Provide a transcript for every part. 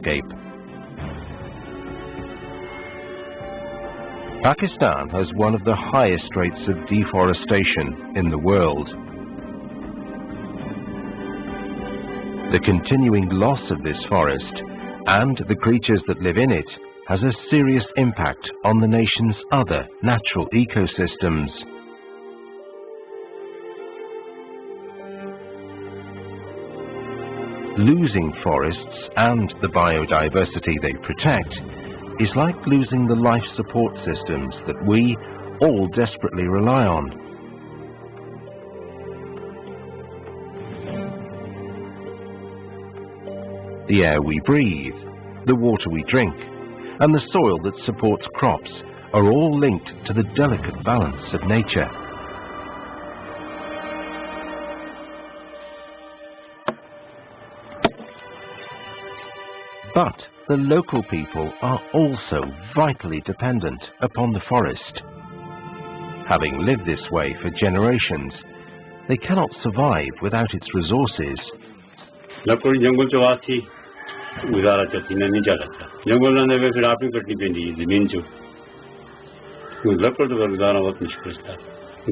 landscape. Pakistan has one of the highest rates of deforestation in the world. The continuing loss of this forest and the creatures that live in it has a serious impact on the nation's other natural ecosystems. Losing forests and the biodiversity they protect is like losing the life support systems that we all desperately rely on. The air we breathe, the water we drink, and the soil that supports crops are all linked to the delicate balance of nature. But the local people are also vitally dependent upon the forest. Having lived this way for generations, they cannot survive without its resources. गुजारा चलती नहीं जा रहा जंगल ना देवे फिर आप ही कटनी पेंदी जमीन जो लकड़ तो गुजारा बहुत मुश्किल था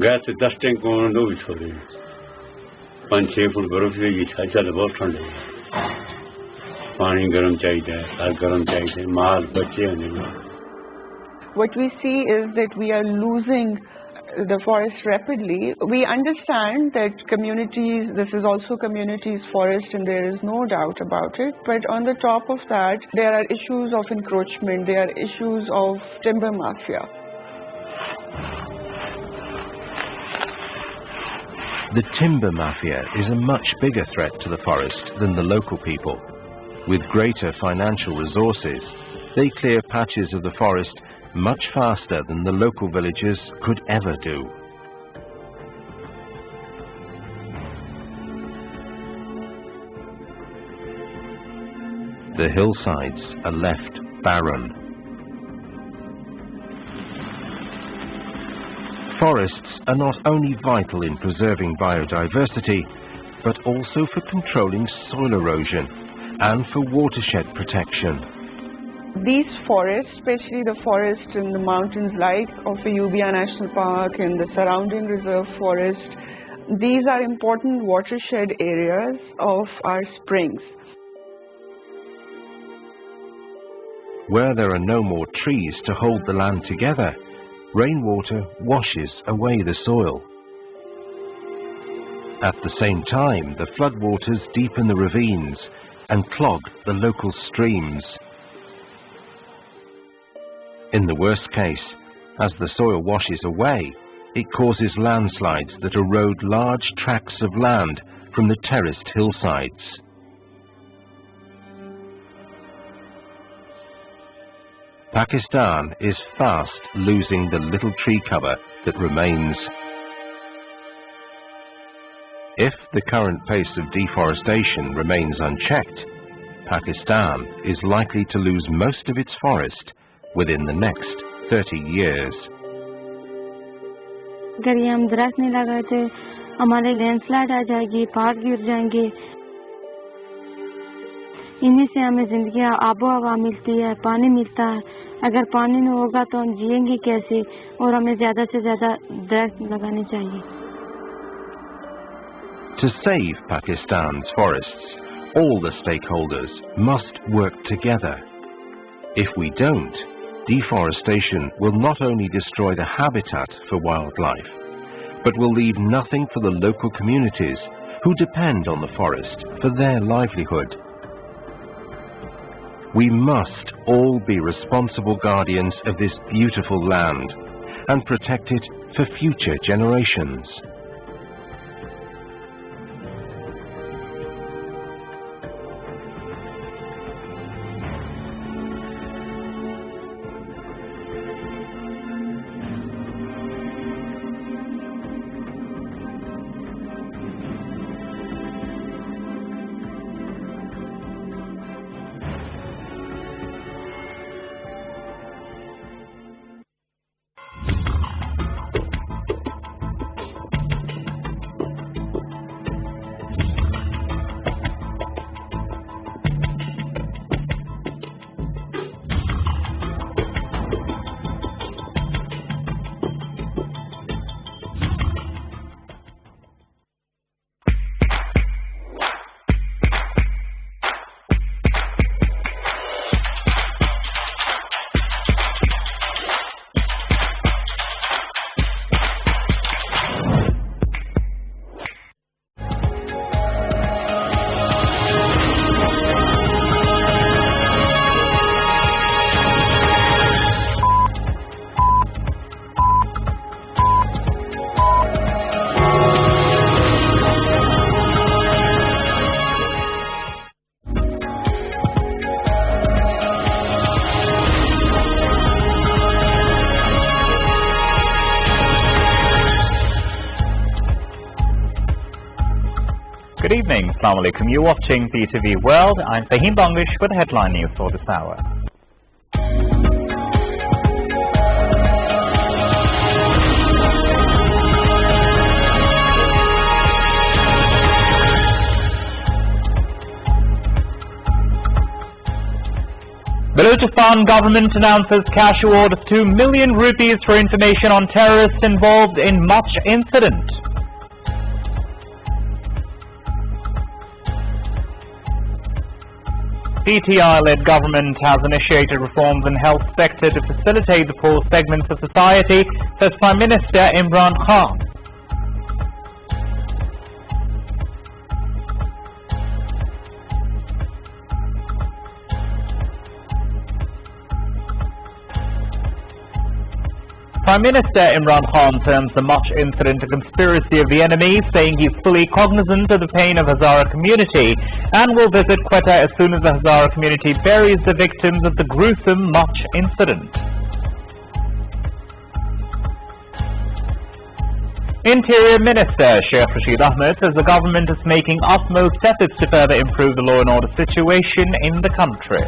गैस से 10 टैंक को दो भी छोड़ दें 5-6 फुट बर्फ की छाछा तो बहुत ठंड है पानी गर्म चाहिए हर गर्म चाहिए माल बच्चे हैं. What we see is that we are losing the forest rapidly. We understand that communities, this is also communities' forest and there is no doubt about it. But on the top of that, there are issues of encroachment, there are issues of timber mafia. The timber mafia is a much bigger threat to the forest than the local people. With greater financial resources, they clear patches of the forest much faster than the local villagers could ever do. The hillsides are left barren. Forests are not only vital in preserving biodiversity, but also for controlling soil erosion and for watershed protection. These forests, especially the forests in the mountains like of the Ubia National Park and the surrounding reserve forest, these are important watershed areas of our springs. Where there are no more trees to hold the land together, rainwater washes away the soil. At the same time, the floodwaters deepen the ravines and clog the local streams. In the worst case, as the soil washes away, it causes landslides that erode large tracts of land from the terraced hillsides. Pakistan is fast losing the little tree cover that remains. If the current pace of deforestation remains unchecked, Pakistan is likely to lose most of its forest within the next 30 years. अगर ये हम दरख्त नहीं लगाए तो हमारे landslide आ जाएगी, पहाड़ गिर जाएंगे. इन्हीं से हमें जिंदगी आबो हवा मिलती है, पानी मिलता है. अगर पानी नहीं होगा तो हम जिएंगे कैसे? और हमें ज़्यादा से ज़्यादा दरख्त लगाने चाहिए. To save Pakistan's forests, all the stakeholders must work together. If we don't, deforestation will not only destroy the habitat for wildlife, but will leave nothing for the local communities who depend on the forest for their livelihood. We must all be responsible guardians of this beautiful land and protect it for future generations. Assalamu alaikum. You're watching BTV World. I'm Fahim Banglish with the headline news for this hour. Balochistan government announces cash award of 2 million rupees for information on terrorists involved in much incident. PTI-led government has initiated reforms in health sector to facilitate the poor segments of society, says Prime Minister Imran Khan. Prime Minister Imran Khan terms the Much incident a conspiracy of the enemy, saying he's fully cognizant of the pain of Hazara community and will visit Quetta as soon as the Hazara community buries the victims of the gruesome Much incident. Interior Minister Sheikh Rashid Ahmed says the government is making utmost efforts to further improve the law and order situation in the country.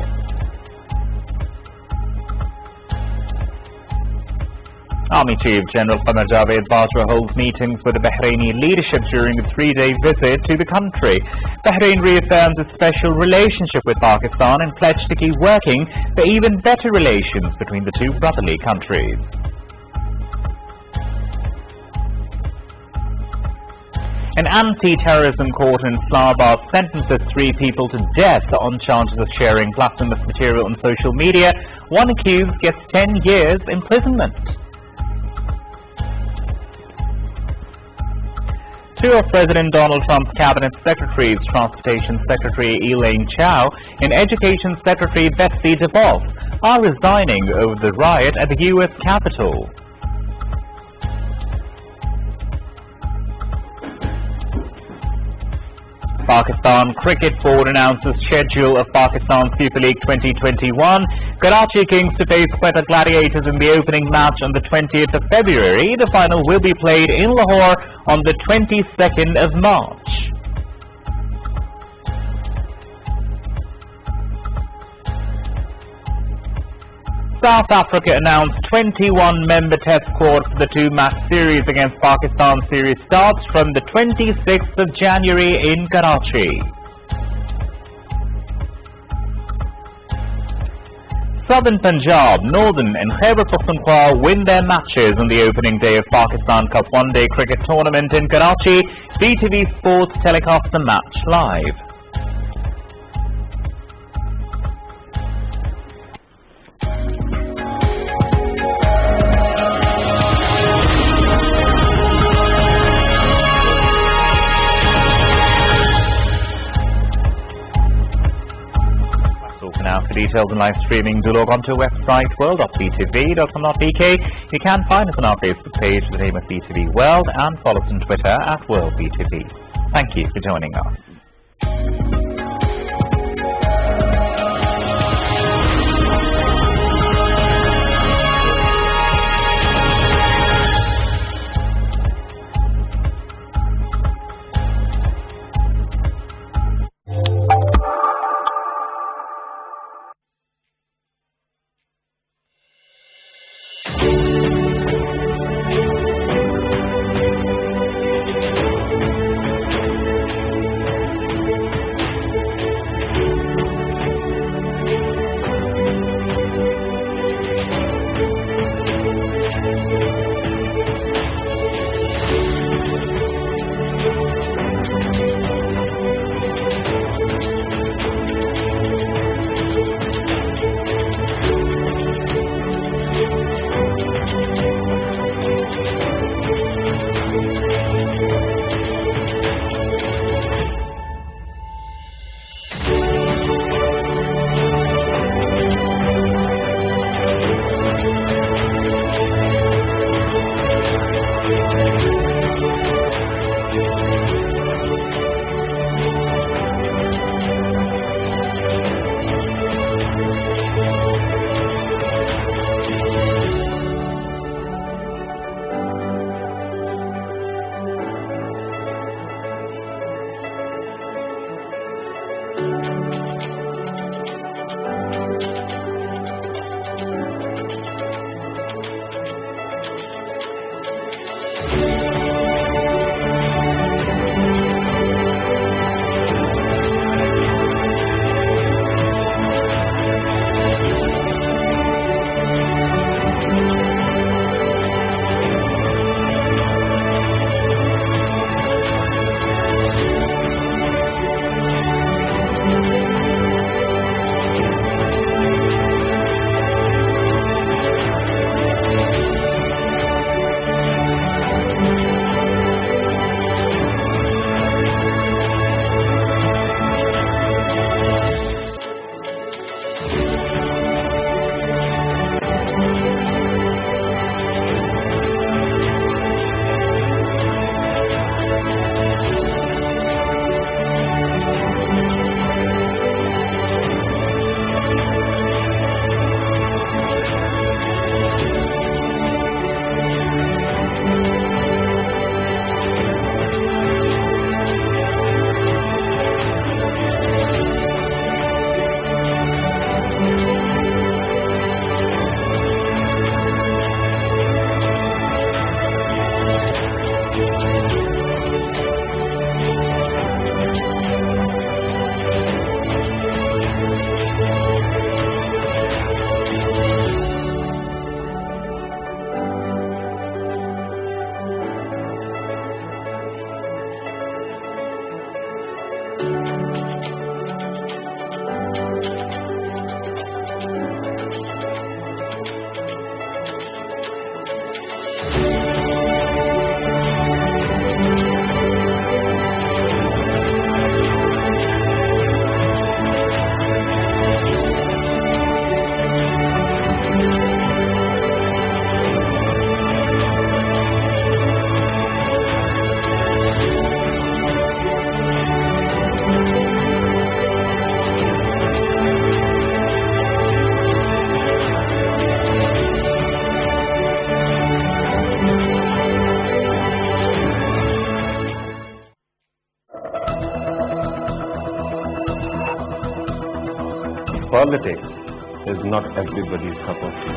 Army Chief General Qamar Javed Bajwa holds meetings with the Bahraini leadership during a 3-day visit to the country. Bahrain reaffirms its special relationship with Pakistan and pledged to keep working for even better relations between the two brotherly countries. An anti-terrorism court in Islamabad sentences 3 people to death on charges of sharing blasphemous material on social media. One accused gets 10 years imprisonment. 2 of President Donald Trump's cabinet secretaries, Transportation Secretary Elaine Chao and Education Secretary Betsy DeVos, are resigning over the riot at the U.S. Capitol. Pakistan Cricket Board announces schedule of Pakistan Super League 2021. Karachi Kings to face Quetta Gladiators in the opening match on the 20th of February. The final will be played in Lahore on the 22nd of March. South Africa announced 21-member test squad for the 2-match series against Pakistan. Series starts from the 26th of January in Karachi. Southern Punjab, Northern and Khyber Pakhtunkhwa win their matches on the opening day of Pakistan Cup one-day cricket tournament in Karachi. BTV Sports telecasts the match live. Now, for details and live streaming, do log on to our website world.btv.com.bk. You can find us on our Facebook page with the name of BTV World and follow us on Twitter at WorldBTV. Thank you for joining us. politics is not everybody's cup of tea.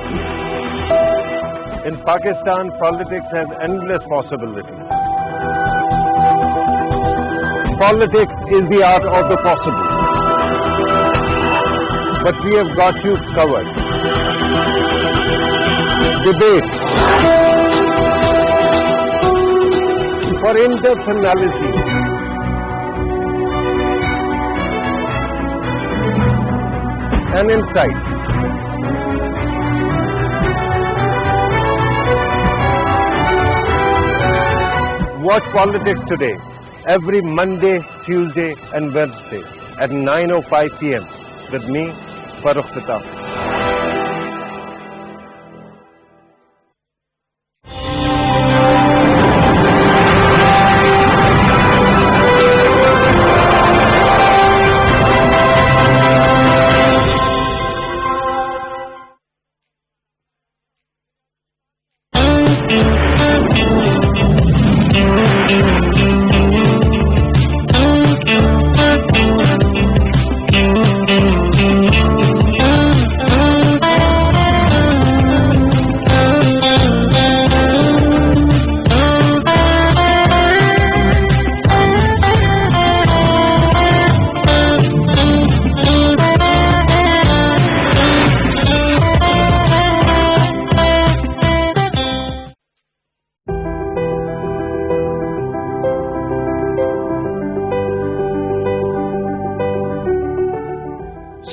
In Pakistan, politics has endless possibilities. Politics is the art of the possible. But we have got you covered. Debate. For in-depth analysis. And insight. Watch Politics Today every Monday, Tuesday and Wednesday at 9:05 p.m. with me, Mahrukh.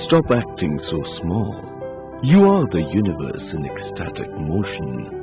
Stop acting so small. You are the universe in ecstatic motion.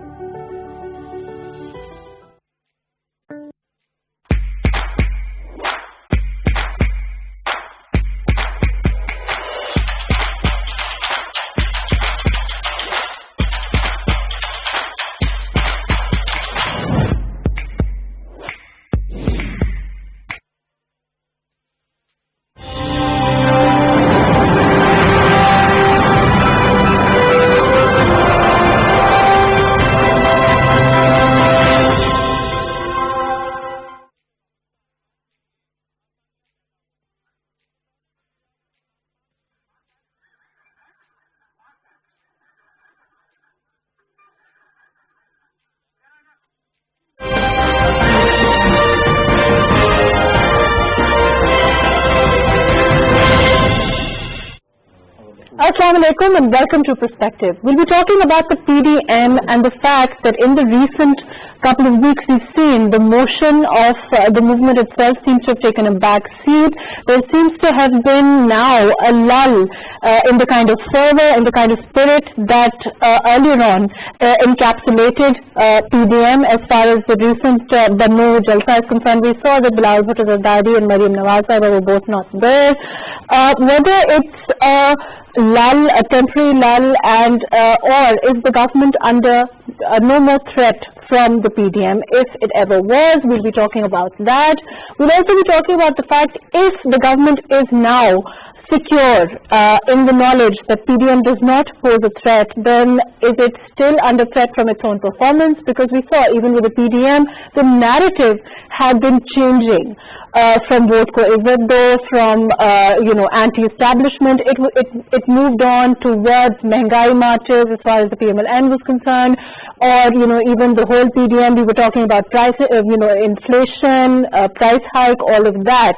Assalamu alaikum and welcome to Perspective. We'll be talking about the PDM and the fact that in the recent couple of weeks we've seen the motion of the movement itself seems to have taken a back seat. There seems to have been now a lull in the kind of fervor, in the kind of spirit that earlier on encapsulated PDM. As far as the recent Bannu Jalsa is concerned, we saw that Bilal Bhutto Zardari and Maryam Nawaz were both not there. Whether it's lull, a temporary lull, and or is the government under no more threat from the PDM? If it ever was, we'll be talking about that. We'll also be talking about the fact if the government is now secure in the knowledge that PDM does not pose a threat, then is it still under threat from its own performance? Because we saw even with the PDM, the narrative had been changing from both co-Izzat, from anti-establishment. It moved on towards Mehngai marches as far as the PMLN was concerned, or even the whole PDM. We were talking about price, inflation, price hike, all of that.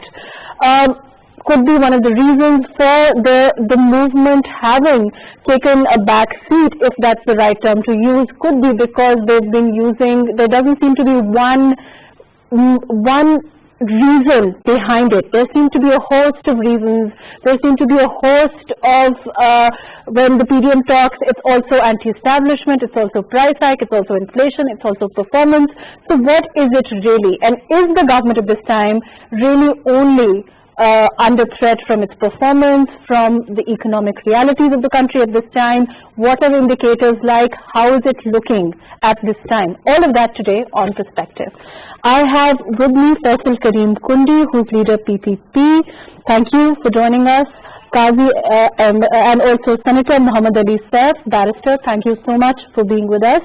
Could be one of the reasons for the movement having taken a back seat, if that's the right term to use. Could be because they've been using, there doesn't seem to be one reason behind it. There seem to be a host of reasons. There seem to be a host of, when the PDM talks, it's also anti-establishment, it's also price hike, it's also inflation, it's also performance. So what is it really? And is the government at this time really only under threat from its performance, from the economic realities of the country at this time? What are indicators like? How is it looking at this time? All of that today on Perspective. I have with me Faisal Karim Kundi, who's leader PPP. Thank you for joining us. Qazi and also Senator Muhammad Ali Saif, barrister. Thank you so much for being with us.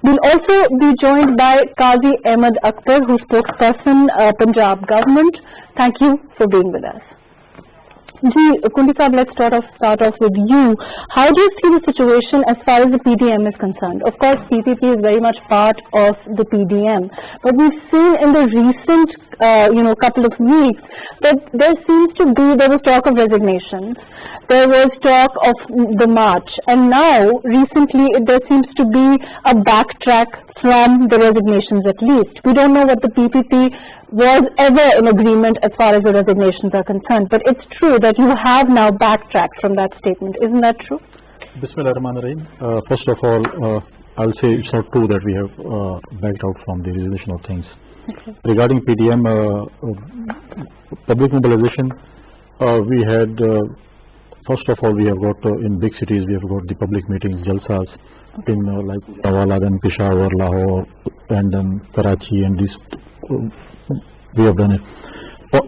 We'll also be joined by Qazi Ahmed Akhtar, who's spokesperson Punjab government. Thank you for being with us. Kundi Saab, let's start off with you. How do you see the situation as far as the PDM is concerned? Of course, PPP is very much part of the PDM, but we've seen in the recent, couple of weeks that there was talk of resignations, there was talk of the march, and now recently there seems to be a backtrack from the resignations at least. We don't know what the PPP was ever in agreement as far as the resignations are concerned, but it's true that you have now backtracked from that statement. Isn't that true? Bismillahirrahmanirrahim. First of all, I'll say it's not true that we have backed out from the resignation of things. Okay. Regarding PDM public mobilization, we had first of all we have got in big cities we have got the public meetings, jalsas, okay, in like Nawala, then Peshawar, Lahore, and then Karachi, and these we have done it.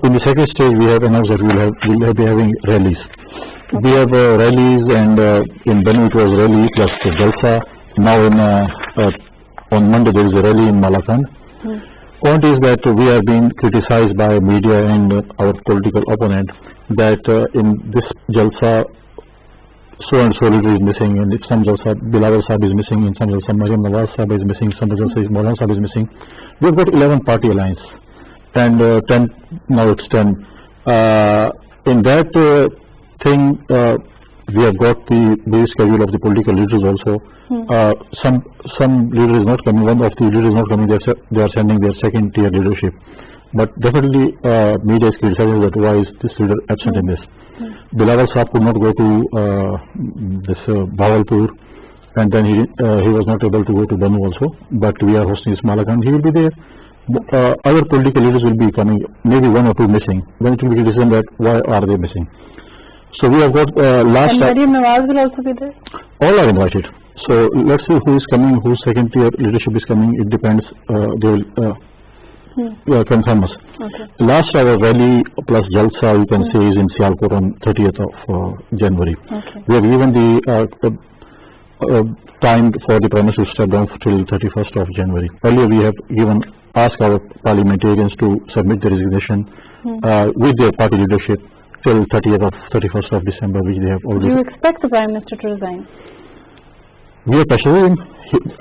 In the second stage, we have announced that we will be having rallies. Okay. We have rallies, and in Benue it was rally plus jalsa. Now on Monday there is a rally in Malakan. Point is that we are being criticized by media and our political opponent that in this jalsa so and so leader is missing, and if some jalsa Bilawal Sahib is missing, in some jalsa Mariam Nawaz Sahib is missing, some jalsa is Maulana Sahib is missing. We have got 11 party alliance, and 10 now it's 10. In that thing, we have got the base schedule of the political leaders also. Some leader is not coming. One of the leaders is not coming. They are sending their second tier leadership. But definitely, media is criticizing that why is this leader absent in this. Bilawal Sahib could not go to this Bawalpur, and then he was not able to go to Banu also. But we are hosting this Malakan. He will be there. Other political leaders will be coming. Maybe one or two missing. Then it will be criticized that why are they missing. So we have got last. And Mariam Nawaz will also be there. All are invited. So let's see who is coming, whose second tier leadership is coming. It depends. They will confirm us. Okay. Last our rally plus Jalsa, you can say, is in Sialkot on 30th of January. Okay. We have given the time for the Prime Minister to step down till 31st of January. Earlier we have asked our parliamentarians to submit the resignation with their party leadership till 31st of December, which they have already. Do you expect the Prime Minister to resign? We are pressuring him.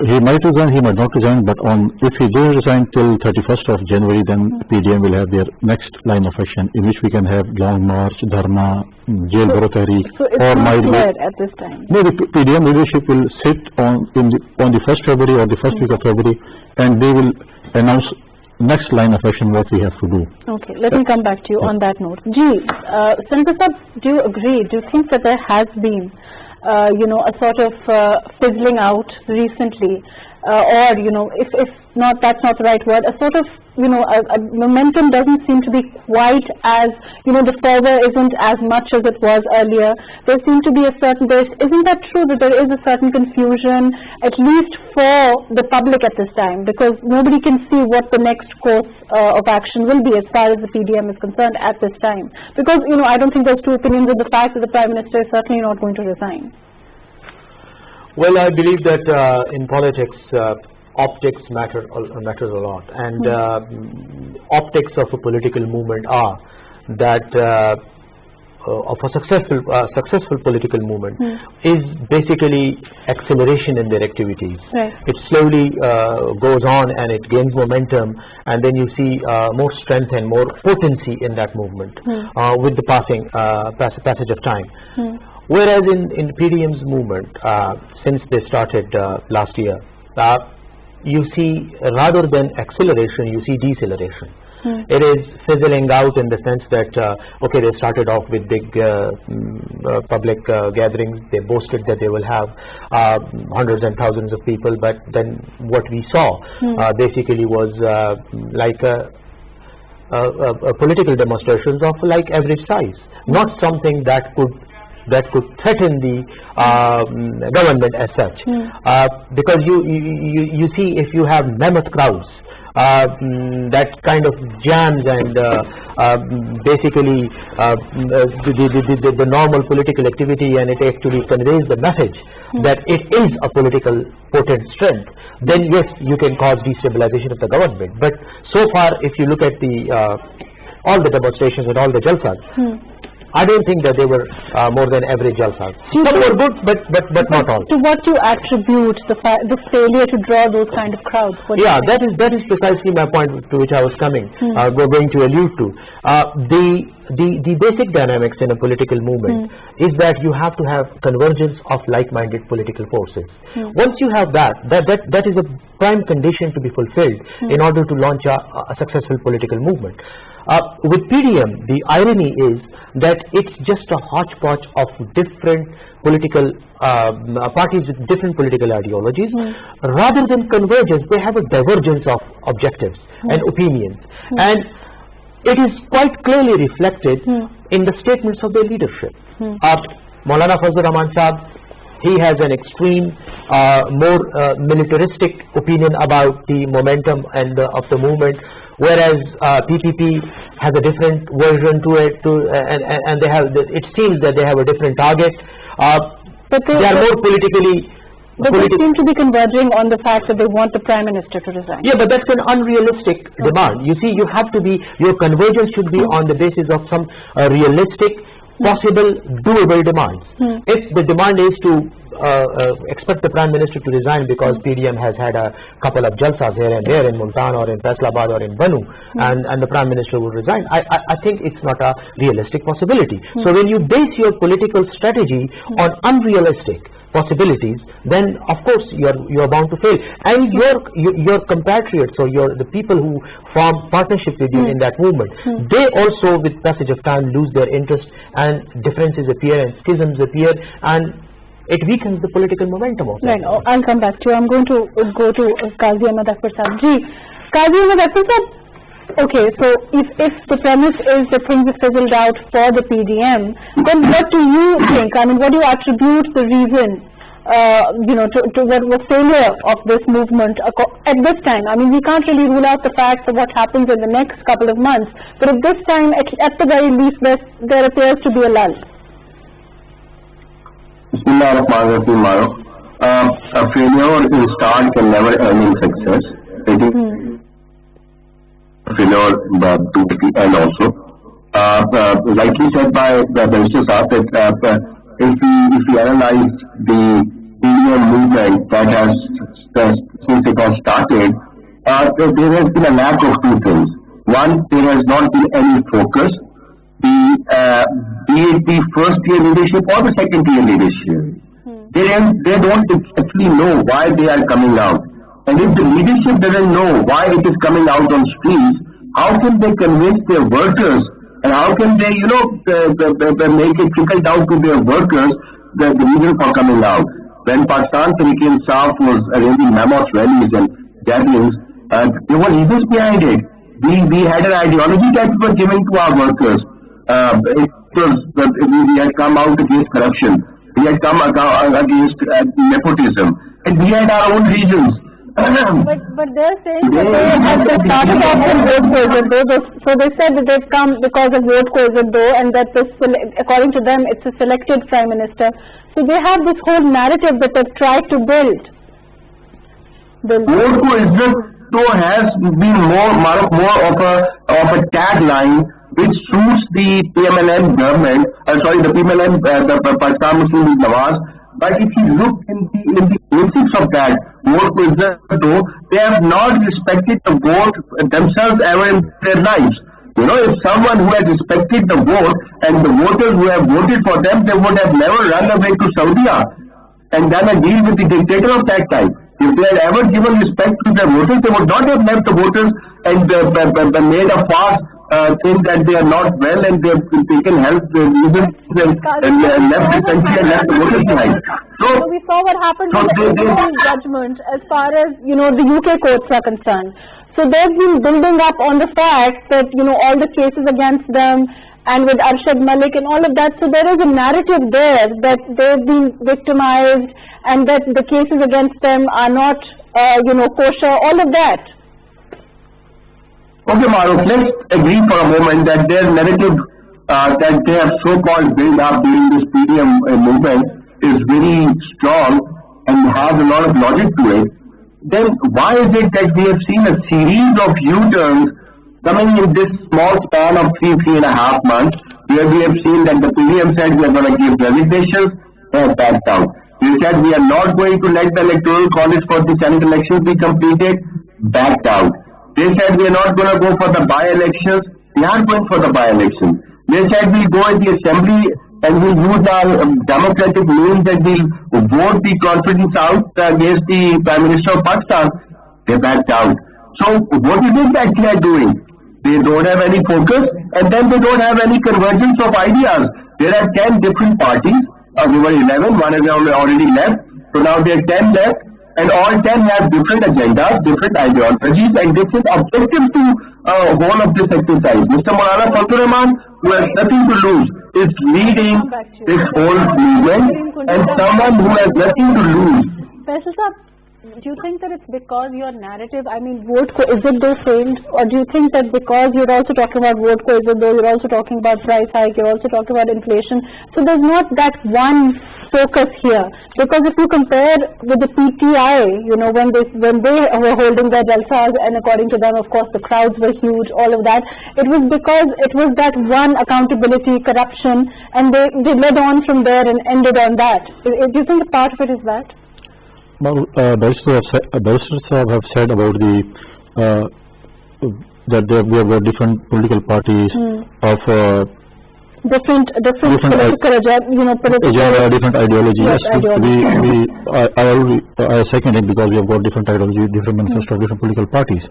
He might resign, he might not resign, but if he does resign till 31st of January, then PDM will have their next line of action, in which we can have long march, dharna, jail baro tahreek. So it's not clear at this time? No, the PDM leadership will sit on the 1st February or the first week of February, and they will announce next line of action what we have to do. Okay, let me come back to you on that note. Senator Saab, do you agree? Do you think that there has been a sort of fizzling out recently, or if not, that's not the right word, a sort of a momentum doesn't seem to be quite as the fervor isn't as much as it was earlier. There seems to be isn't that true that there is a certain confusion, at least for the public at this time, because nobody can see what the next course of action will be as far as the PDM is concerned at this time, because I don't think there's two opinions of the fact that the Prime Minister is certainly not going to resign. Well, I believe that in politics optics matters a lot, and optics of a political movement are that of a successful political movement is basically acceleration in their activities. Right. It slowly goes on and it gains momentum, and then you see more strength and more potency in that movement with the passage of time. Whereas in PDM's movement, since they started last year, you see, rather than acceleration, you see deceleration. It is fizzling out in the sense that, okay, they started off with big public gatherings. They boasted that they will have hundreds and thousands of people, but then what we saw basically was like a political demonstrations of like average size, not something that could threaten the government as such, because you see, if you have mammoth crowds that kind of jams and basically the normal political activity, and it actually conveys the message that it is a political potent strength, then yes, you can cause destabilization of the government. But so far, if you look at the all the demonstrations and all the jalsas, I don't think that they were more than average jalsas. Some were good, but not all. To what you attribute the failure to draw those kind of crowds? Yeah, that is precisely my point to which I was coming, going to allude to. The basic dynamics in a political movement is that you have to have convergence of like-minded political forces. Once you have that is a prime condition to be fulfilled in order to launch a successful political movement. With PDM, the irony is that it's just a hodgepodge of different political parties with different political ideologies. Rather than convergence, they have a divergence of objectives and opinions. And it is quite clearly reflected in the statements of their leadership. Maulana Fazlur Rahman Sahab, he has an extreme, more militaristic opinion about the momentum and of the movement, whereas PPP has a different version to it, and they have. It seems that they have a different target. But they are more politically. But they seem to be converging on the fact that they want the Prime Minister to resign. Yeah, but that's an unrealistic demand. You see, you have to be, your convergence should be on the basis of some realistic, possible, doable demands. If the demand is to expect the Prime Minister to resign because PDM has had a couple of jalsas here and there in Multan or in Faisalabad or in Banu, and the Prime Minister will resign, I think it's not a realistic possibility. So when you base your political strategy on unrealistic possibilities, then of course you are bound to fail, and your compatriots or the people who form partnership with you in that movement, they also with passage of time lose their interest, and differences appear and schisms appear, and it weakens the political momentum of that. Right. I'll come back to you. I'm going to go to Qazi Ahmad Akbar Sahab. Qazi Ahmad Akbar Sahab, okay, so if the premise is that things are fizzled out for the PDM, then what do you think? I mean, what do you attribute the reason, to the failure of this movement at this time? I mean, we can't really rule out the fact of what happens in the next couple of months, but at this time, at the very least, there appears to be a lull. Bismillah ar-Rahman ar-Rahim, Mahrukh. A failure in start can never earn in success. It is failure to the end also. Likely said by the Minister Sahab that if we analyze the PDM movement that has since it has started, there has been a lack of two things. One, there has not been any focus. Be it the first tier leadership or the second tier leadership, they don't actually know why they are coming out. And if the leadership doesn't know why it is coming out on streets, how can they convince their workers, and how can they, make it trickle down to their workers the reason for coming out? When Pakistan Tehreek-e-Insaf was arranging mammoth rallies and gatherings, there were reasons behind it. We had an ideology that we were giving to our workers. We had come out against corruption. We had come against nepotism, and we had our own reasons. But they're saying that they started off in vote coercion, so they said that they've come because of vote coercion, and that according to them, it's a selected Prime Minister. So they have this whole narrative that they've tried to build. Vote coercion has been more of a tagline which suits the PMLN government, the Pakistan Muslim League Nawaz. But if you look in the basics of that vote coercion, they have not respected the vote themselves ever in their lives. If someone who has respected the vote and the voters who have voted for them, they would have never run away to Saudi and done a deal with the dictator of that time. If they had ever given respect to their voters, they would not have left the voters and made a farce think that they are not well and they have taken help and left the country and left the voters behind. So we saw what happened in the judgment as far as the UK courts are concerned. So they've been building up on the fact that all the cases against them and with Arshad Malik and all of that. So there is a narrative there that they've been victimized and that the cases against them are not kosher, all of that. Okay, Mahrukh, let's agree for a moment that their narrative that they have so-called built up during this PDM movement is very strong and has a lot of logic to it. Then why is it that we have seen a series of U-turns coming in this small span of 3.5 months, where we have seen that the PDM said we are going to give resignations, they have backed out. They said we are not going to let the electoral college for the Senate elections be completed, backed out. They said we are not going to go for the by-elections, they are going for the by-elections. They said we'll go in the assembly and we'll use our democratic means and we'll vote the confidence out against the Prime Minister of Pakistan. They backed out. So what is it that they are doing? They don't have any focus and then they don't have any convergence of ideas. There are 10 different parties. We were 11, one has already left. So now there are 10 left and all 10 have different agendas, different ideologies and different objectives to whole of this exercise. Mr. Maulana Fazlur Rahman, who has nothing to lose, is leading this whole movement and someone who has nothing to lose. Do you think that it's because your narrative, I mean, vote ko izzat do failed, or do you think that because you're also talking about vote ko izzat do, you're also talking about price hike, you're also talking about inflation, so there's not that one focus here? Because if you compare with the PTI, you know, when they were holding their jalsas, and according to them, of course, the crowds were huge, all of that, it was because it was that one accountability, corruption, and they led on from there and ended on that. Do you think a part of it is that? Well, barristers have said about the that we have got different political parties of different political agenda, different ideology. Yes, I second it, because we have got different ideology, different manifesto of different political parties.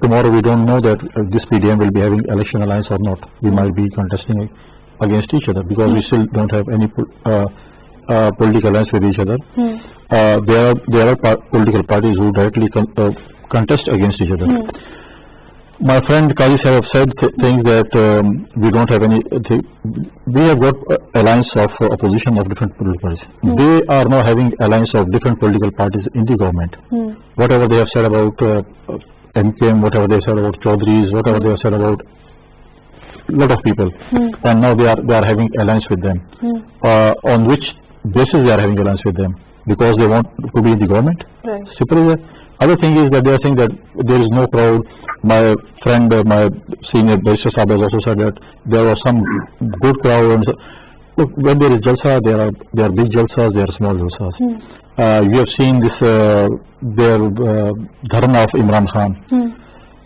Tomorrow we don't know that this PDM will be having election alliance or not. We might be contesting against each other because we still don't have any political alliance with each other. There are political parties who directly contest against each other. My friend Qazi Sahib said things that we don't have any. We have got alliance of opposition of different political parties. They are now having alliance of different political parties in the government. Whatever they have said about MKM, whatever they said about Chaudhry's, whatever they have said about lot of people, and now they are having alliance with them. On which basis they are having alliance with them? Because they want to be in the government. Right. Simple as that. Other thing is that they are saying that there is no crowd. My friend, my senior barrister Saab has also said that there was some good crowd. And so, look, when there is jalsa, there are big jalsas, there are small jalsas. You have seen this their dharna of Imran Khan.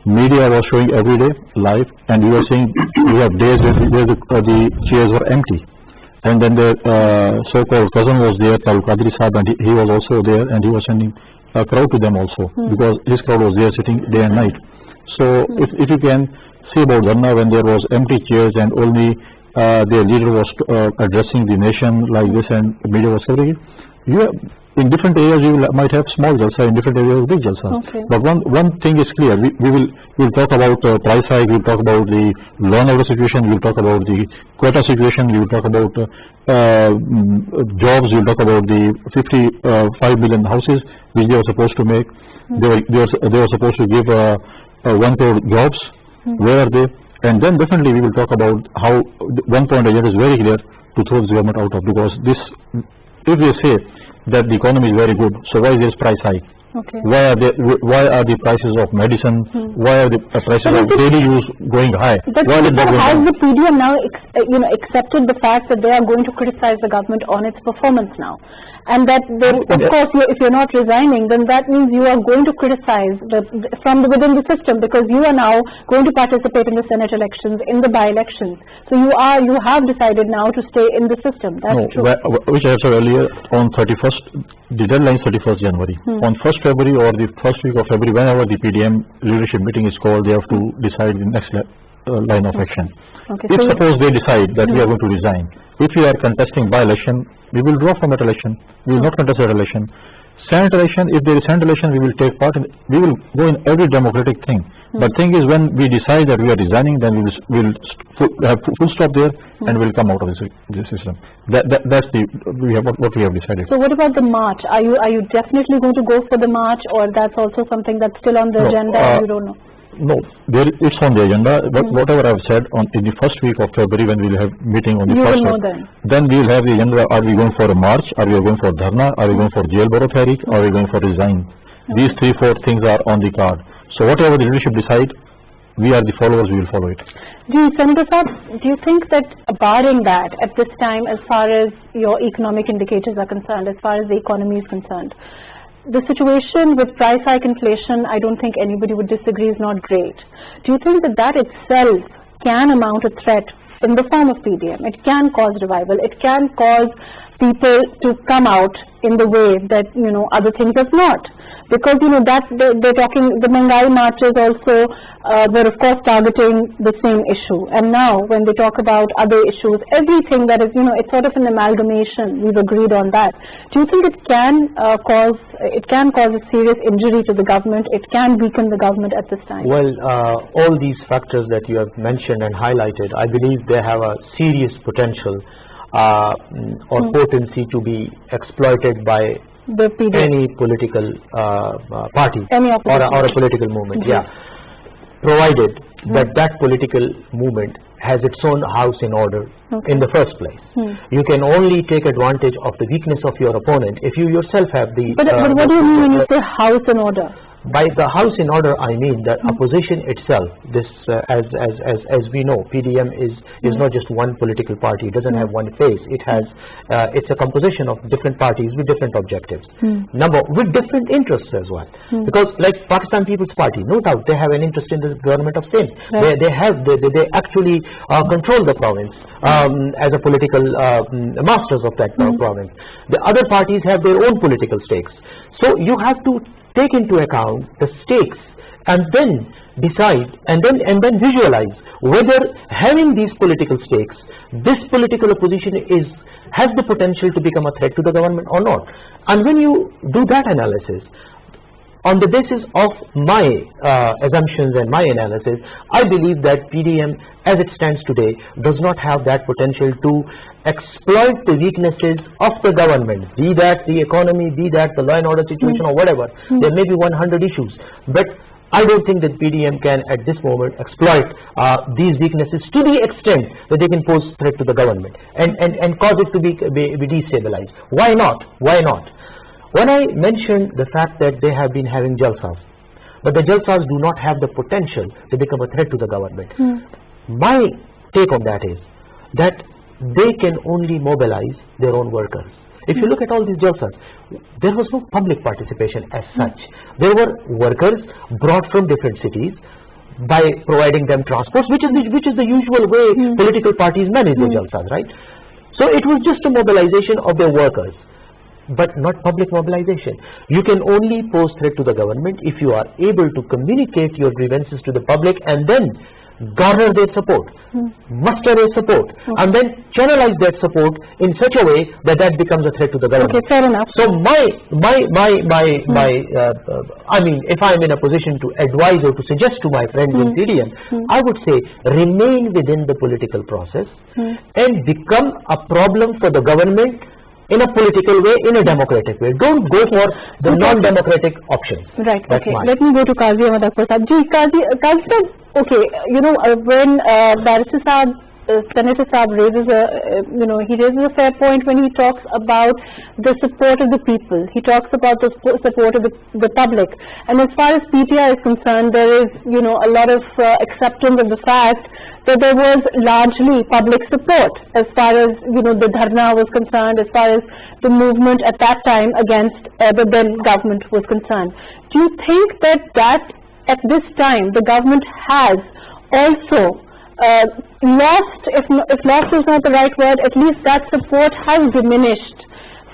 Media was showing every day live, and you are seeing you have days where the chairs were empty. And then the so-called cousin was there, Qadri Saab, and he was also there, and he was sending a crowd to them also, because his crowd was there sitting day and night. So if you can see about Dharna, when there was empty chairs and only their leader was addressing the nation like this, and the media was covering it, in different areas you might have small jalsa, in different areas big jalsa. But one thing is clear: we'll talk about price hike, we'll talk about the law and order situation, we'll talk about the quota situation, we'll talk about jobs, we'll talk about the 55 million houses which they were supposed to make. They were supposed to give 1 crore jobs. Where are they? And then definitely we will talk about how one point agenda is very clear to throw this government out of, because this, if they say that the economy is very good, so why is there price hike? Why are the prices of medicine, why are the prices of daily use going high? Why did that go has down? the PDM now accepted the fact that they are going to criticize the government on its performance now? And that they, of course, if you're not resigning, then that means you are going to criticize from within the system, because you are now going to participate in the Senate elections, in the by-elections. So you have decided now to stay in the system. That's true. Which I said earlier, on 31st, the deadline is 31st January. On 1st February or the first week of February, whenever the PDM leadership meeting is called, they have to decide the next line of action. If suppose they decide that we are going to resign, if we are contesting by-election, we will draw from that election. We will not contest that election. Senate election, if there is Senate election, we will take part in. We will go in every democratic thing. But thing is, when we decide that we are resigning, then we will have full stop there, and we will come out of this system. That's what we have decided. So what about the march? Are you definitely going to go for the march, or that's also something that's still on the agenda and you don't know? No, it's on the agenda. But whatever I've said in the first week of February, when we'll have meeting on the you first will know week, then we'll have the agenda. Are we going for a march? Are we going for dharna? Are we going for jail baro tahrik? Are we going for resign? These 3-4 things are on the card. So whatever the leadership decide, we are the followers. We will follow it. Senator Saab, do you think that barring that, at this time, as far as your economic indicators are concerned, as far as the economy is concerned, the situation with price hike inflation, I don't think anybody would disagree, is not great. Do you think that that itself can amount a threat in the form of PDM? It can cause revival. It can cause people to come out in the way that, other things have not. Because, that they're talking, the Mangai marches also were of course targeting the same issue. And now when they talk about other issues, everything that is, it's sort of an amalgamation. We've agreed on that. Do you think it can cause a serious injury to the government? It can weaken the government at this time? Well, all these factors that you have mentioned and highlighted, I believe they have a serious potential or potency to be exploited by any political party or a political movement, provided that political movement has its own house in order in the first place. You can only take advantage of the weakness of your opponent if you yourself have the... But what do you mean when you say house in order? By the house in order, I mean that opposition itself, this as we know, PDM is not just one political party. It doesn't have one face. It has it's a composition of different parties with different objectives, with different interests as well. Because like Pakistan People's Party, no doubt they have an interest in the government of Sindh. They actually control the province as a political masters of that province. The other parties have their own political stakes. So you have to take into account the stakes and then decide and then visualize whether having these political stakes, this political opposition has the potential to become a threat to the government or not. And when you do that analysis, on the basis of my assumptions and my analysis, I believe that PDM as it stands today does not have that potential to exploit the weaknesses of the government, be that the economy, be that the law and order situation or whatever. There may be 100 issues, but I don't think that PDM can at this moment exploit these weaknesses to the extent that they can pose threat to the government and cause it to be destabilized. Why not? Why not? When I mentioned the fact that they have been having jalsas, but the jalsas do not have the potential to become a threat to the government. My take on that is that they can only mobilize their own workers. If you look at all these jalsas, there was no public participation as such. There were workers brought from different cities by providing them transports, which is the usual way political parties manage their jalsas, right? So it was just a mobilization of their workers, but not public mobilization. You can only pose threat to the government if you are able to communicate your grievances to the public and then garner their support, muster their support, and then channelize that support in such a way that becomes a threat to the government. Okay, fair enough. So I mean, if I'm in a position to advise or to suggest to my friends in PDM, I would say remain within the political process and become a problem for the government in a political way, in a democratic way. Don't go for the non-democratic options. Right. That's okay. Let me go to Qazi Ahmad Akbar Saab. Qazi Saab, okay, when Barrister Saab, Senator Saab raises he raises a fair point when he talks about the support of the people. He talks about the support of the public. And as far as PTI is concerned, there is, a lot of acceptance of the fact that there was largely public support as far as, the dharna was concerned, as far as the movement at that time against the then government was concerned. Do you think that at this time the government has also lost, if lost is not the right word, at least that support has diminished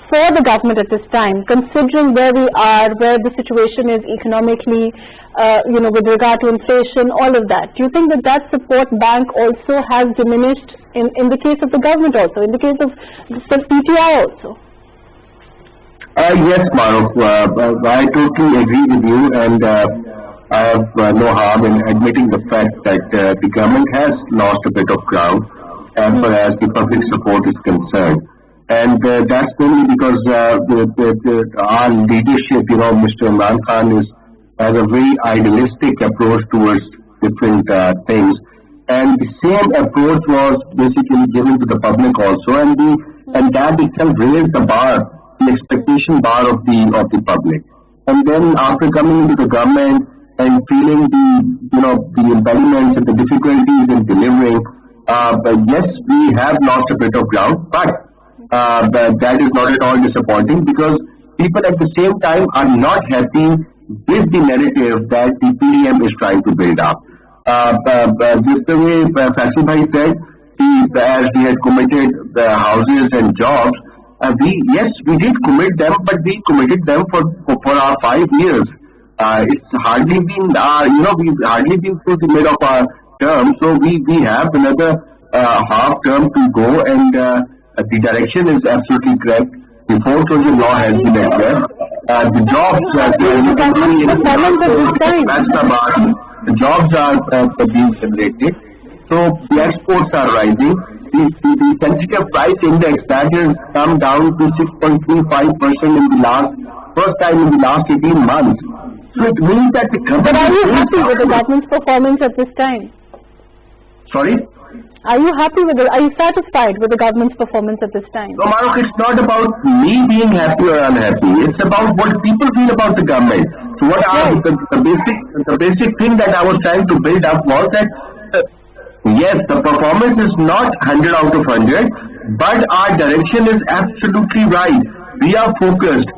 for the government at this time, considering where we are, where the situation is economically, with regard to inflation, all of that? Do you think that support bank also has diminished in the case of the government also, in the case of the PTI also? Yes, Mahrukh, I totally agree with you, and I have no harm in admitting the fact that the government has lost a bit of ground as far as the public support is concerned. And that's mainly because our leadership, Mr. Imran Khan has a very idealistic approach towards different things. And the same approach was basically given to the public also, and that itself raised the bar, the expectation bar of the public. And then after coming into the government, and feeling the impediments and the difficulties in delivering. But yes, we have lost a bit of ground, but that is not at all disappointing, because people at the same time are not happy with the narrative that the PDM is trying to build up. Just the way Faisal Bhai said, as we had committed the houses and jobs, we did commit them, but we committed them for our 5 years. It's hardly been, we've hardly been through the mid of our term, so we have another half term to go, and the direction is absolutely correct. The foreclosure law has been addressed. The jobs the jobs are being generated. So the exports are rising. The sensitive price index that has come down to 6.35% first time in the last 18 months. So it means that the company. But are you happy with the government's performance at this time? Sorry? Are you satisfied with the government's performance at this time? No, Mahrukh, it's not about me being happy or unhappy. It's about what people feel about the government. So what the basic thing that I was trying to build up was that yes, the performance is not 100 out of 100, but our direction is absolutely right. We are focused.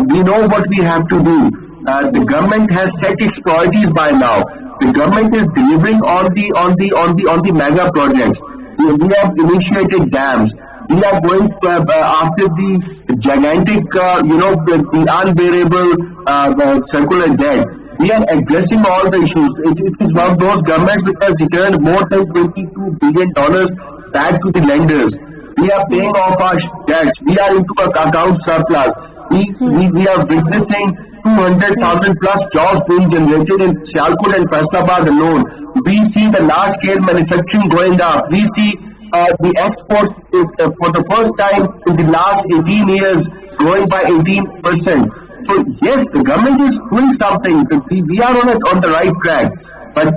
We know what we have to do. The government has set its priorities by now. The government is delivering on the mega projects. We have initiated dams. We are going after the gigantic, the unbearable circular debt. We are addressing all the issues. It is one of those governments which has returned more than $22 billion back to the lenders. We are paying off our debts. We are into account surplus. We are witnessing 200,000 plus jobs being generated in Sialkot and Faisalabad alone. We see the large scale manufacturing going up. We see the exports for the first time in the last 18 years growing by 18%. So yes, the government is doing something. We are on the right track. But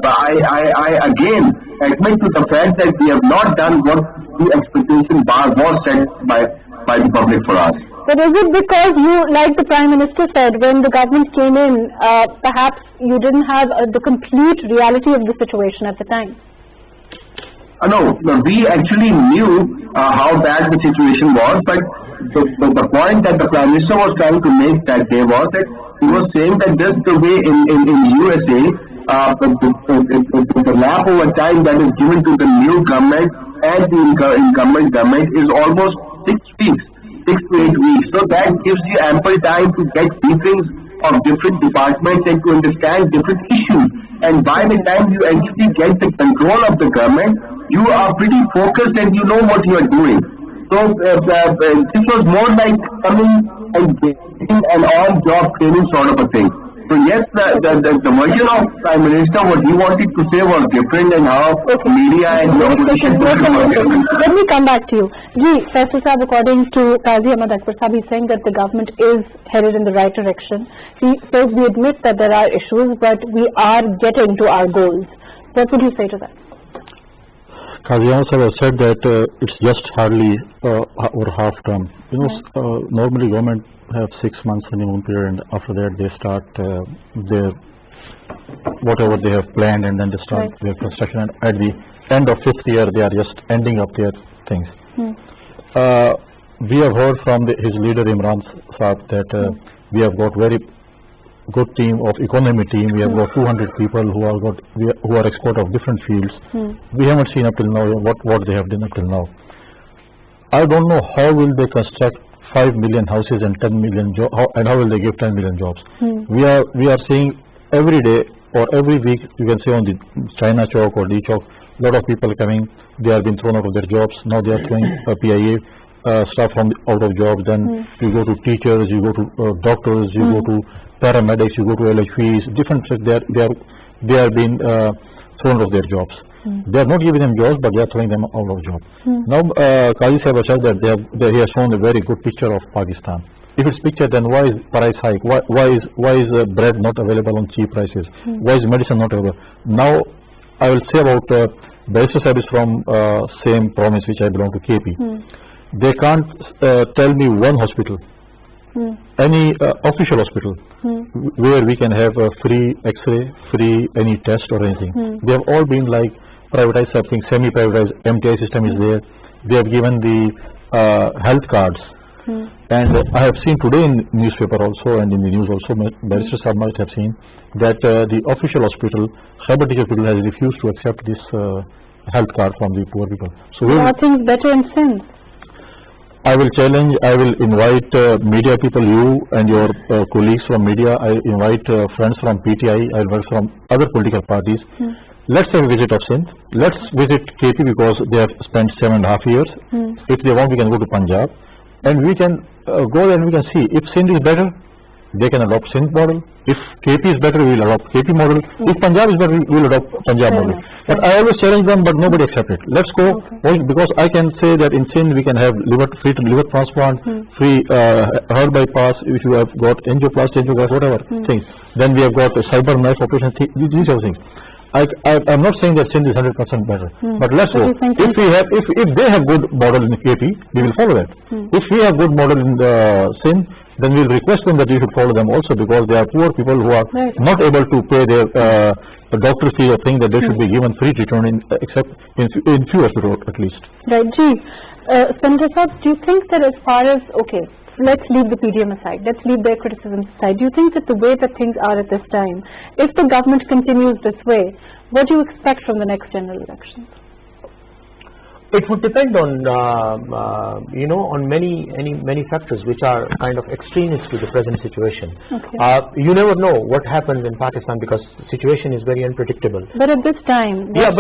I again admit to the fact that we have not done what the expectation bar was set by the public for us. But is it because you, like the Prime Minister said, when the government came in, perhaps you didn't have the complete reality of the situation at the time? No, we actually knew how bad the situation was, but the point that the Prime Minister was trying to make that day was that he was saying that just the way in USA, the lap over time that is given to the new government and the incumbent government is almost 6 weeks. 6 to 8 weeks. So that gives you ample time to get briefings of different departments and to understand different issues. And by the time you actually get the control of the government, you are pretty focused and you know what you are doing. So this was more like coming and getting an on-job training sort of a thing. So yes, the version of Prime Minister, what he wanted to say was different, and how media and the opposition were different. Let me come back to you. Ji, Faisal Sahab, according to Qazi Ahmad Akbar Sahab, he's saying that the government is headed in the right direction. He says we admit that there are issues, but we are getting to our goals. What would you say to that? Qazi Ahmad Sahab has said that it's just hardly over half term. Normally government have 6 months honeymoon period, and after that they start their whatever they have planned, and then they start their construction, and at the end of 5th year they are just ending up their things. We have heard from his leader Imran Sahab that we have got very good team of economy team. We have got 200 people who are expert of different fields. We haven't seen up till now what they have done up till now. I don't know how will they construct 5 million houses and 10 million jobs, and how will they give 10 million jobs? We are seeing every day or every week, you can say on the China Chowk or D Chowk, a lot of people coming, they are being thrown out of their jobs. Now they are throwing PIA staff out of jobs. Then you go to teachers, you go to doctors, you go to paramedics, you go to LHVs, different, they are being thrown out of their jobs. They are not giving them jobs, but they are throwing them out of jobs. Now, Qazi Sahib said that he has shown a very good picture of Pakistan. If it's picture, then why is price hike? Why is bread not available on cheap prices? Why is medicine not available? Now, I will say about Barrister Sahib is from same province which I belong to, KP. They can't tell me one hospital any official hospital where we can have a free X-ray, free any test or anything. They have all been like privatized, something semi-privatized. MTI system is there. They have given the health cards. And I have seen today in newspaper also and in the news also, Barrister Sahab might have seen that the official hospital, Khyber Hospital, has refused to accept this health card from the poor people. So are things better in Sindh? I will challenge, I will invite media people, you and your colleagues from media. I invite friends from PTI, I invite from other political parties. Let's have a visit of Sindh. Let's visit KP because they have spent 7.5 years. If they want, we can go to Punjab. And we can go and we can see if Sindh is better, they can adopt Sindh model. If KP is better, we will adopt KP model. If Punjab is better, we will adopt Punjab model. But I always challenge them, but nobody accepts it. Let's go, because I can say that in Sindh we can have free liver transplant, free heart bypass, if you have got angioplasty, angiograph, whatever things. Then we have got cyber knife operation, these are things. I'm not saying that Sindh is 100% better, but let's go. If they have good model in KP, we will follow that. If we have good model in Sindh, then we will request them that we should follow them also, because they are poor people who are not able to pay their doctor's fee or thing that they should be given free treatment except in few hospitals at least. Right, Senator Saab, do you think that as far as, let's leave the PDM aside, let's leave their criticisms aside, do you think that the way that things are at this time, if the government continues this way, what do you expect from the next general elections? It would depend on, on many factors which are kind of extraneous to the present situation. You never know what happens in Pakistan because the situation is very unpredictable. But at this time... That's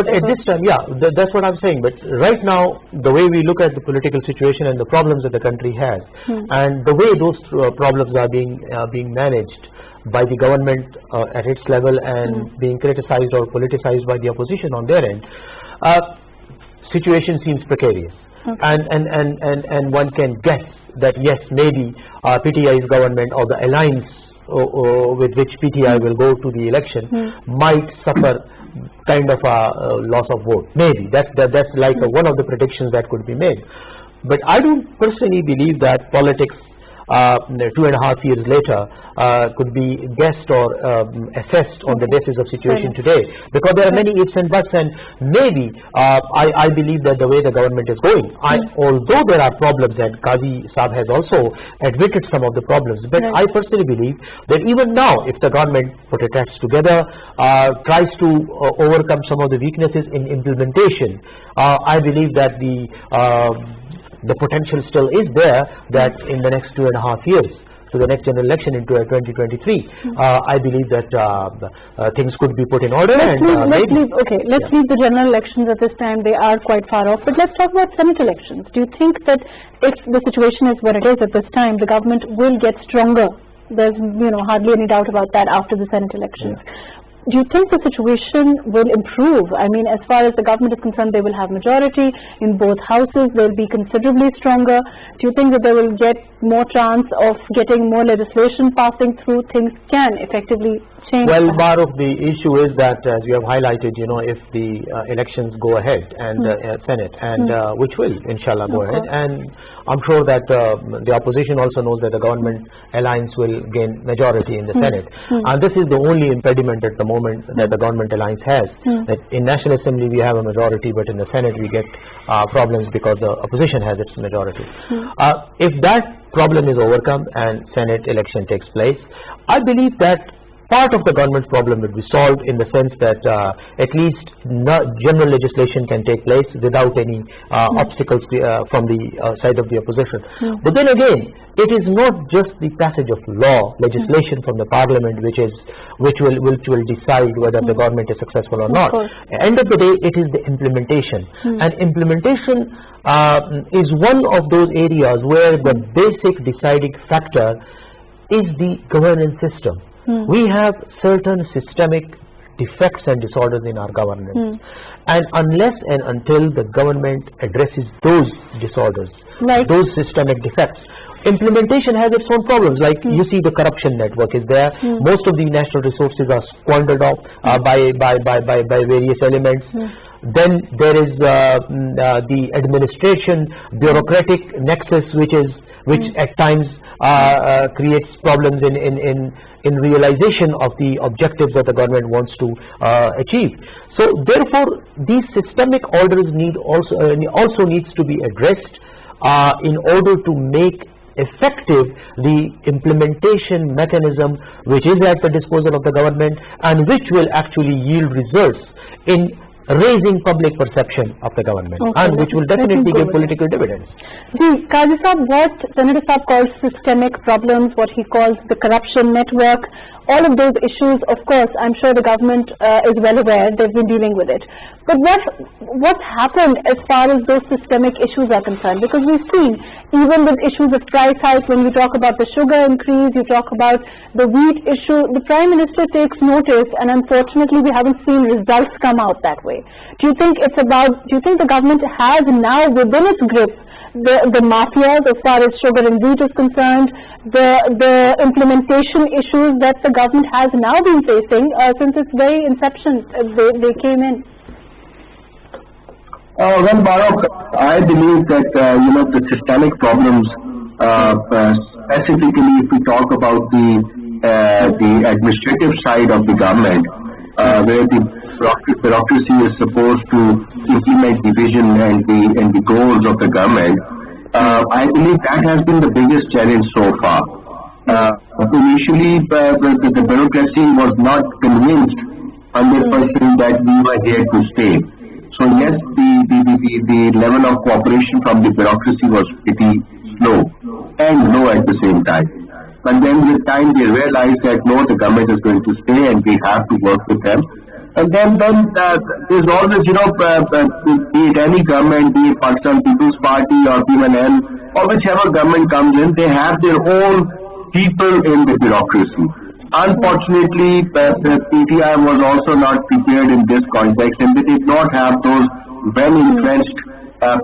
what I'm saying. But right now, the way we look at the political situation and the problems that the country has, and the way those problems are being managed by the government at its level and being criticized or politicized by the opposition on their end, situation seems precarious, and one can guess that yes, maybe PTI's government or the alliance with which PTI will go to the election might suffer kind of a loss of vote. Maybe that's like one of the predictions that could be made. But I don't personally believe that politics 2.5 years later could be guessed or assessed on the basis of situation today, because there are many ifs and buts, and maybe I believe that the way the government is going, although there are problems, and Qazi Saab has also admitted some of the problems, but I personally believe that even now, if the government put its heads together, tries to overcome some of the weaknesses in implementation, I believe that the potential still is there that in the next 2.5 years, to the next general election in 2023, I believe that things could be put in order. Let's leave the general elections at this time. They are quite far off. But let's talk about Senate elections. Do you think that if the situation is what it is at this time, the government will get stronger? There's hardly any doubt about that after the Senate elections. Do you think the situation will improve? I mean, as far as the government is concerned, they will have majority in both houses. They'll be considerably stronger. Do you think that they will get more chance of getting more legislation passing through? Things can effectively change. Well, Mahrukh, the issue is that, as you have highlighted, if the elections go ahead and Senate, and which will, inshallah, go ahead, and I'm sure that the opposition also knows that the government alliance will gain majority in the Senate, and this is the only impediment at the moment that the government alliance has. That in National Assembly we have a majority, but in the Senate we get problems because the opposition has its majority. If that problem is overcome and Senate election takes place, I believe that part of the government's problem will be solved in the sense that at least general legislation can take place without any obstacles from the side of the opposition. But then again, it is not just the passage of legislation from the parliament which will decide whether the government is successful or not. At the end of the day, it is the implementation, and implementation is one of those areas where the basic deciding factor is the governance system. We have certain systemic defects and disorders in our governance, and unless and until the government addresses those disorders, those systemic defects, implementation has its own problems. Like you see, the corruption network is there. Most of the national resources are squandered off by various elements. Then there is the administration bureaucratic nexus, which at times creates problems in realization of the objectives that the government wants to achieve. So therefore these systemic orders also needs to be addressed in order to make effective the implementation mechanism which is at the disposal of the government and which will actually yield results in raising public perception of the government, and which will definitely give political dividends. Qazi Sahab, what Senator Sahab calls systemic problems, what he calls the corruption network, all of those issues, of course, I'm sure the government is well aware, they've been dealing with it. But what's happened as far as those systemic issues are concerned? Because we've seen, even with issues of price hike, when you talk about the sugar increase, you talk about the wheat issue, the Prime Minister takes notice, and unfortunately we haven't seen results come out that way. Do you think the government has now within its grip the mafias as far as sugar and wheat is concerned, the implementation issues that the government has now been facing since its very inception, they came in? Well, Mahrukh, I believe that the systemic problems, specifically if we talk about the administrative side of the government, where the bureaucracy is supposed to implement the vision and the goals of the government, I believe that has been the biggest challenge so far. Initially, the bureaucracy was not convinced 100% that we were here to stay. So yes, the level of cooperation from the bureaucracy was pretty slow and low at the same time. But then with time they realized that no, the government is going to stay and we have to work with them. And then there's always, be it any government, be it Pakistan People's Party or PMLN, or whichever government comes in, they have their own people in the bureaucracy. Unfortunately, the PTI was also not prepared in this context, and they did not have those well-entrenched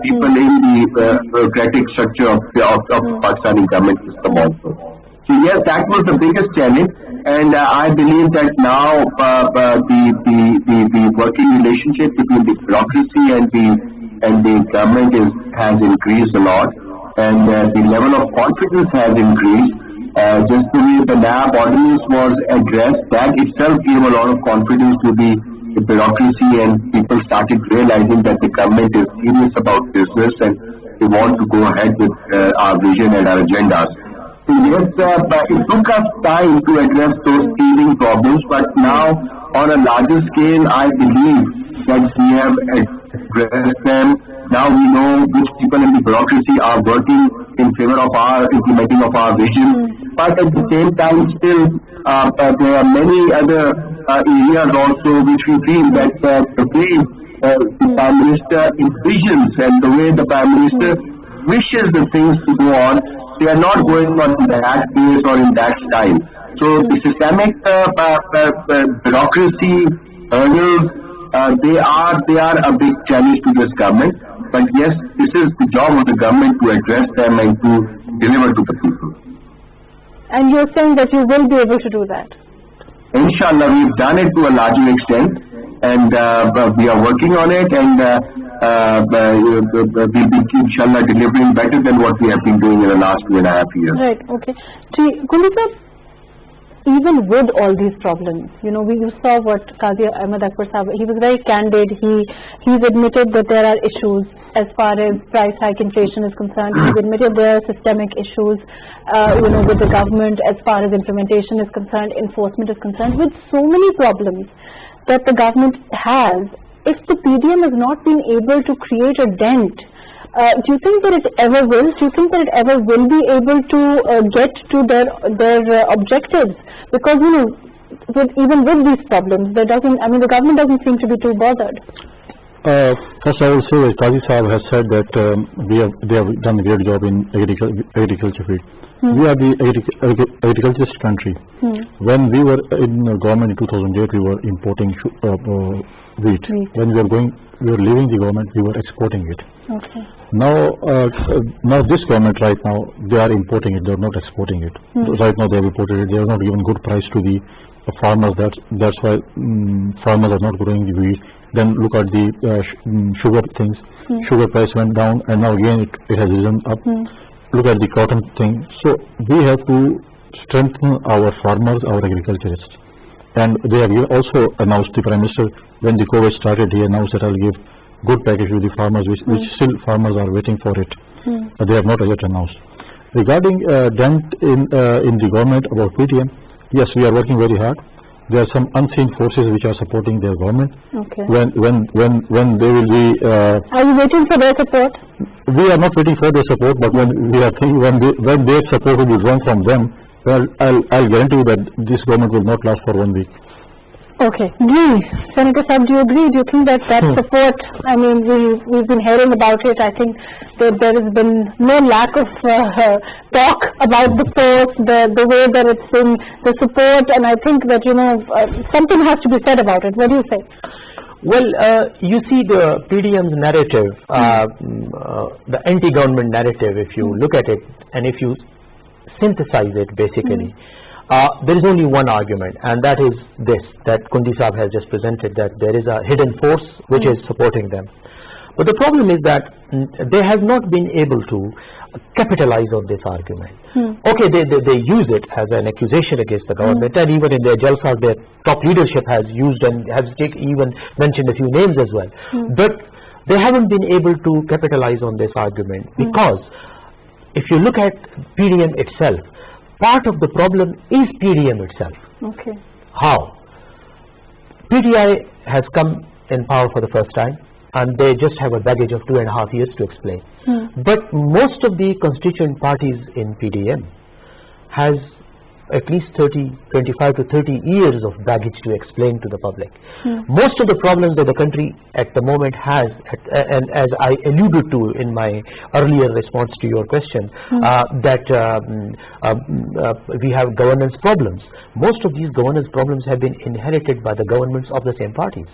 people in the bureaucratic structure of the Pakistani government system also. So yes, that was the biggest challenge, and I believe that now the working relationship between the bureaucracy and the government has increased a lot, and the level of confidence has increased. Just the way the NAB ordinance was addressed, that itself gave a lot of confidence to the bureaucracy, and people started realizing that the government is serious about business and they want to go ahead with our vision and our agendas. So yes, it took us time to address those teething problems, but now on a larger scale, I believe that we have addressed them. Now we know which people in the bureaucracy are working in favor of our implementing of our vision. But at the same time, still there are many other areas also which we feel that the way the Prime Minister envisions and the way the Prime Minister wishes the things to go on, they are not going on in that pace or in that style. So the systemic bureaucracy hurdles, they are a big challenge to this government. But yes, this is the job of the government to address them and to deliver to the people. And you're saying that you will be able to do that? Inshallah, we've done it to a larger extent, and we are working on it, and we'll be inshallah delivering better than what we have been doing in the last 2.5 years. Right, okay. Gundisa, even with all these problems, you saw what Qazi Ahmed Akbar Sahab, he was very candid. He's admitted that there are issues as far as price hike inflation is concerned. He's admitted there are systemic issues, with the government as far as implementation is concerned, enforcement is concerned, with so many problems that the government has. If the PDM has not been able to create a dent, do you think that it ever will? Do you think that it ever will be able to get to their objectives? Because even with these problems, the government doesn't seem to be too bothered. First, I will say that Qazi Sahab has said that they have done a great job in agriculture field. We are the agriculturist country. When we were in government in 2008, we were importing wheat. When we were leaving the government, we were exporting it. Okay. Now this government right now, they are importing it, they are not exporting it. Right now they have imported it, they have not given good price to the farmers, that's why farmers are not growing the wheat. Then look at the sugar things, sugar price went down and now again it has risen up. look at the cotton thing. So we have to strengthen our farmers, our agriculturists. And they have also announced, the Prime Minister, when the COVID started, he announced that I'll give good package to the farmers, which still farmers are waiting for it. They have not yet announced. Regarding dent in the government about PTM, yes, we are working very hard. There are some unseen forces which are supporting their government. Okay. When they will be. Are you waiting for their support? We are not waiting for their support, but when their support will be drawn from them, well, I'll guarantee you that this government will not last for 1 week. Okay. Senator Saab, do you agree? Do you think that support, I mean, we've been hearing about it. I think that there has been no lack of talk about the force, the way that it's been, the support, and I think that, something has to be said about it. What do you say? Well, you see the PDM's narrative, the anti-government narrative, if you look at it, and if you synthesize it basically, there is only one argument, and that is this, that Kundi Saab has just presented, that there is a hidden force which is supporting them. But the problem is that they have not been able to capitalize on this argument. Okay, they use it as an accusation against the government, and even in their jalsas, their top leadership has used and has even mentioned a few names as well. But they haven't been able to capitalize on this argument because if you look at PDM itself, part of the problem is PDM itself. Okay. How? PTI has come in power for the first time, and they just have a baggage of 2.5 years to explain. But most of the constituent parties in PDM has at least 25 to 30 years of baggage to explain to the public. Most of the problems that the country at the moment has, and as I alluded to in my earlier response to your question, that we have governance problems. Most of these governance problems have been inherited by the governments of the same parties.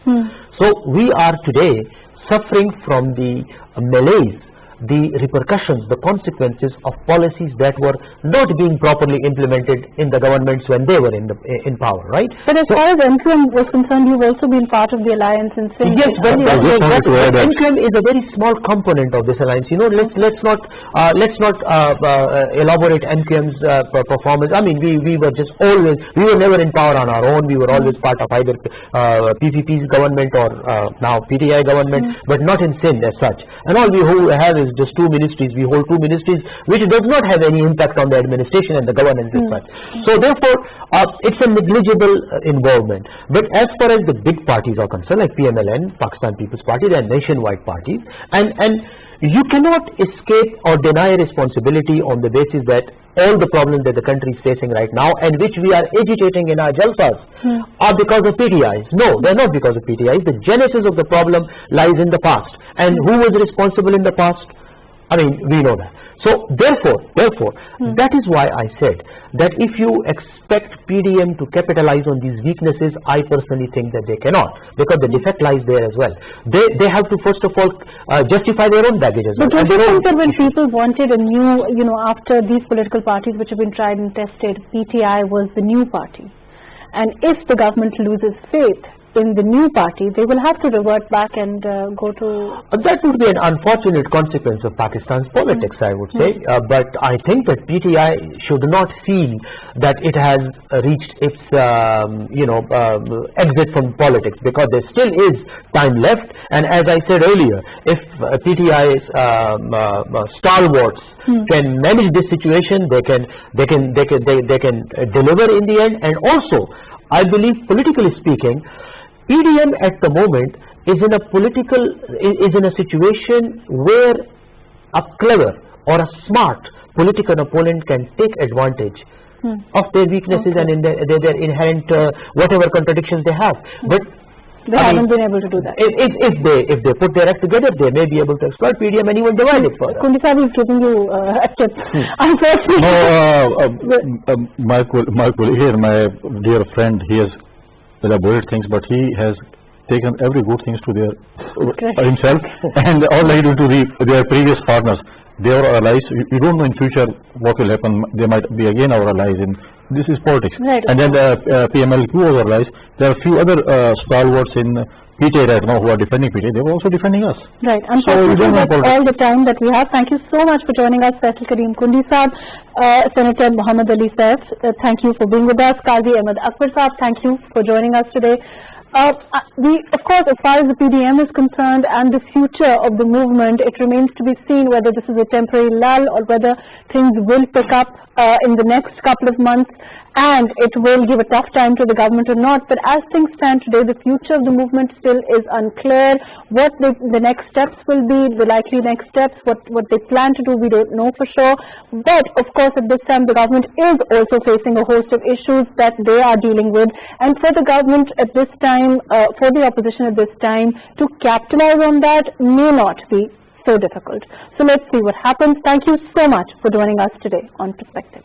So we are today suffering from the malaise, the repercussions, the consequences of policies that were not being properly implemented in the governments when they were in power, right? But as far as MQM was concerned, you've also been part of the alliance in Sindh. Yes, but MQM is a very small component of this alliance. Let's not elaborate MQM's performance. I mean, we were just always, we were never in power on our own. We were always part of either PPP's government or now PTI government, but not in Sindh as such. And all we have is just 2 ministries. We hold 2 ministries which does not have any impact on the administration and the governance as such. So therefore it's a negligible involvement. But as far as the big parties are concerned, like PMLN, Pakistan People's Party, they are nationwide parties, and you cannot escape or deny responsibility on the basis that all the problems that the country is facing right now, and which we are agitating in our jalsas, are because of PTIs. No, they are not because of PTIs. The genesis of the problem lies in the past. And who was responsible in the past? I mean, we know that. So therefore, that is why I said that if you expect PDM to capitalize on these weaknesses, I personally think that they cannot, because the defect lies there as well. They have to first of all justify their own baggage as well. But don't you think that when people wanted a new, after these political parties which have been tried and tested, PTI was the new party, and if the government loses faith in the new party, they will have to revert back and go to... That would be an unfortunate consequence of Pakistan's politics, I would say. But I think that PTI should not feel that it has reached its, exit from politics, because there still is time left. And as I said earlier, if PTI's stalwarts can manage this situation, they can deliver in the end. And also, I believe, politically speaking, PDM at the moment is in a situation where a clever or a smart political opponent can take advantage of their weaknesses and in their inherent whatever contradictions they have. But they haven't been able to do that. If they put their act together, they may be able to exploit PDM and even divide it further. Kundi Saab is giving you a tip. Unfortunately, my colleague here, my dear friend, he has elaborated things, but he has taken every good things to their himself, and all they do to their previous partners. They are allies. You don't know in future what will happen. They might be again our allies, and this is politics. Right. And then the PMLQ was allies. There are a few other stalwarts in PTA right now who are defending PTA, they were also defending us. Right. So you Unfortunately, don't know that's all the time that we have. Thank you so much for joining us, Faisal Kareem Kundi Saab, Senator Muhammad Ali Saif. Thank you for being with us. Qazi Ahmed Akbar Saab, thank you for joining us today. Of course, as far as the PDM is concerned and the future of the movement, it remains to be seen whether this is a temporary lull or whether things will pick up in the next couple of months and it will give a tough time to the government or not. But as things stand today, the future of the movement still is unclear. What the next steps will be, the likely next steps, what they plan to do, we don't know for sure. But of course, at this time, the government is also facing a host of issues that they are dealing with. And for the government at this time, for the opposition at this time, to capitalize on that may not be so difficult. So let's see what happens. Thank you so much for joining us today on Perspective.